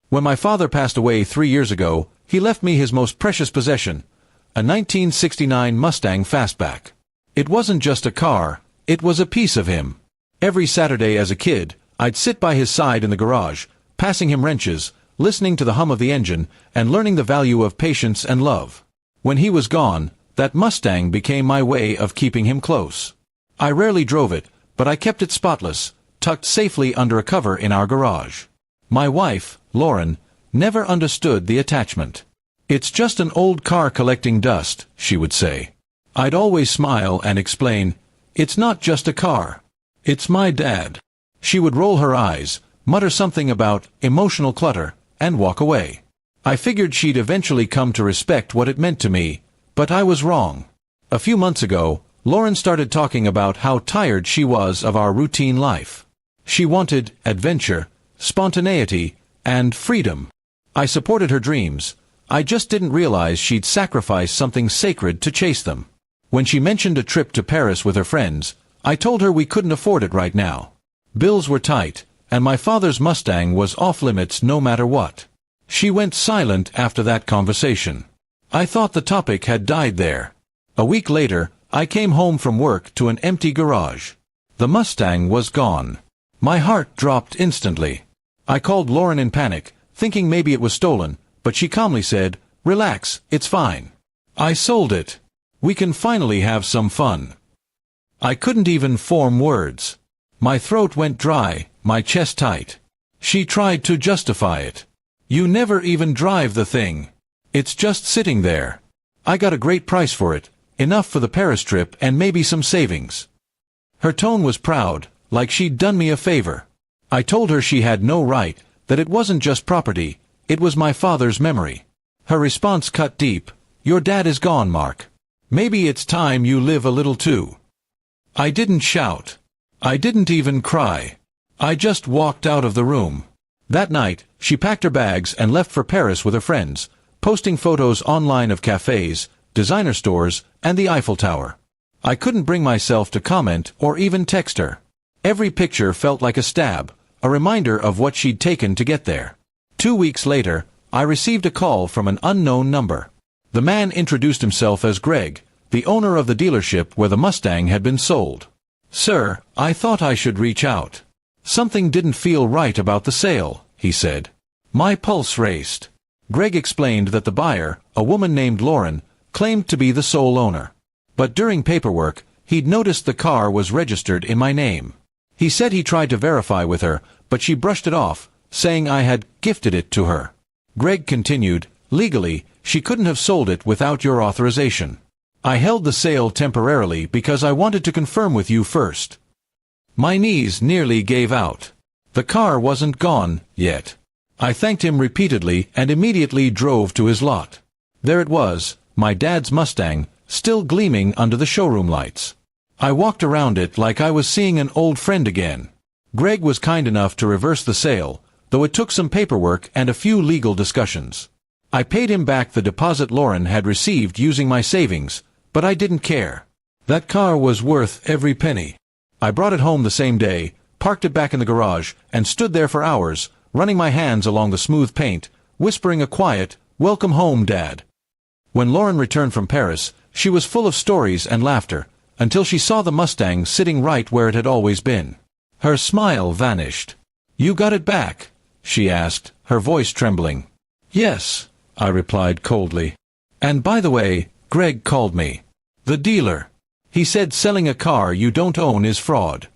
When my father passed away 3 years ago, he left me his most precious possession, a 1969 Mustang Fastback. It wasn't just a car, it was a piece of him. Every Saturday as a kid, I'd sit by his side in the garage, passing him wrenches, listening to the hum of the engine, and learning the value of patience and love. When he was gone, that Mustang became my way of keeping him close. I rarely drove it, but I kept it spotless, tucked safely under a cover in our garage. My wife, Lauren, never understood the attachment. "It's just an old car collecting dust," she would say. I'd always smile and explain, "It's not just a car. It's my dad." She would roll her eyes, mutter something about emotional clutter, and walk away. I figured she'd eventually come to respect what it meant to me, but I was wrong. A few months ago, Lauren started talking about how tired she was of our routine life. She wanted adventure, spontaneity, and freedom. I supported her dreams. I just didn't realize she'd sacrifice something sacred to chase them. When she mentioned a trip to Paris with her friends, I told her we couldn't afford it right now. Bills were tight, and my father's Mustang was off-limits no matter what. She went silent after that conversation. I thought the topic had died there. A week later, I came home from work to an empty garage. The Mustang was gone. My heart dropped instantly. I called Lauren in panic, thinking maybe it was stolen, but she calmly said, "Relax, it's fine. I sold it. We can finally have some fun." I couldn't even form words. My throat went dry, my chest tight. She tried to justify it. "You never even drive the thing. It's just sitting there. I got a great price for it, enough for the Paris trip and maybe some savings." Her tone was proud, like she'd done me a favor. I told her she had no right, that it wasn't just property, it was my father's memory. Her response cut deep. "Your dad is gone, Mark. Maybe it's time you live a little too." I didn't shout. I didn't even cry. I just walked out of the room. That night, she packed her bags and left for Paris with her friends, posting photos online of cafes, designer stores, and the Eiffel Tower. I couldn't bring myself to comment or even text her. Every picture felt like a stab, a reminder of what she'd taken to get there. 2 weeks later, I received a call from an unknown number. The man introduced himself as Greg, the owner of the dealership where the Mustang had been sold. "Sir, I thought I should reach out. Something didn't feel right about the sale," he said. My pulse raced. Greg explained that the buyer, a woman named Lauren, claimed to be the sole owner. But during paperwork, he'd noticed the car was registered in my name. He said he tried to verify with her, but she brushed it off, saying I had gifted it to her. Greg continued, "Legally, she couldn't have sold it without your authorization. I held the sale temporarily because I wanted to confirm with you first." My knees nearly gave out. The car wasn't gone yet. I thanked him repeatedly and immediately drove to his lot. There it was, my dad's Mustang, still gleaming under the showroom lights. I walked around it like I was seeing an old friend again. Greg was kind enough to reverse the sale, though it took some paperwork and a few legal discussions. I paid him back the deposit Lauren had received using my savings, but I didn't care. That car was worth every penny. I brought it home the same day, parked it back in the garage, and stood there for hours, running my hands along the smooth paint, whispering a quiet, "Welcome home, Dad." When Lauren returned from Paris, she was full of stories and laughter, until she saw the Mustang sitting right where it had always been. Her smile vanished. "You got it back?" she asked, her voice trembling. "Yes," I replied coldly. "And by the way, Greg called me. The dealer. He said selling a car you don't own is fraud."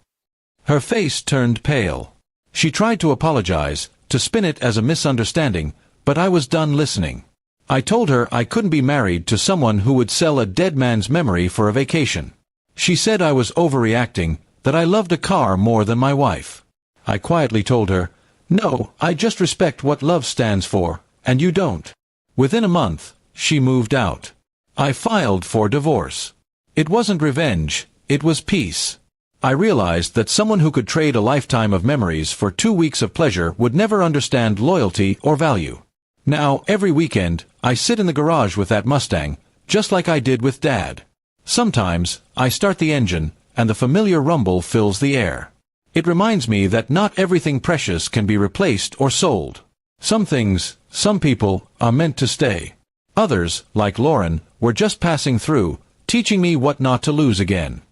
Her face turned pale. She tried to apologize, to spin it as a misunderstanding, but I was done listening. I told her I couldn't be married to someone who would sell a dead man's memory for a vacation. She said I was overreacting, that I loved a car more than my wife. I quietly told her, "No, I just respect what love stands for, and you don't." Within a month, she moved out. I filed for divorce. It wasn't revenge, it was peace. I realized that someone who could trade a lifetime of memories for 2 weeks of pleasure would never understand loyalty or value. Now, every weekend, I sit in the garage with that Mustang, just like I did with Dad. Sometimes, I start the engine, and the familiar rumble fills the air. It reminds me that not everything precious can be replaced or sold. Some things, some people, are meant to stay. Others, like Lauren, were just passing through, teaching me what not to lose again.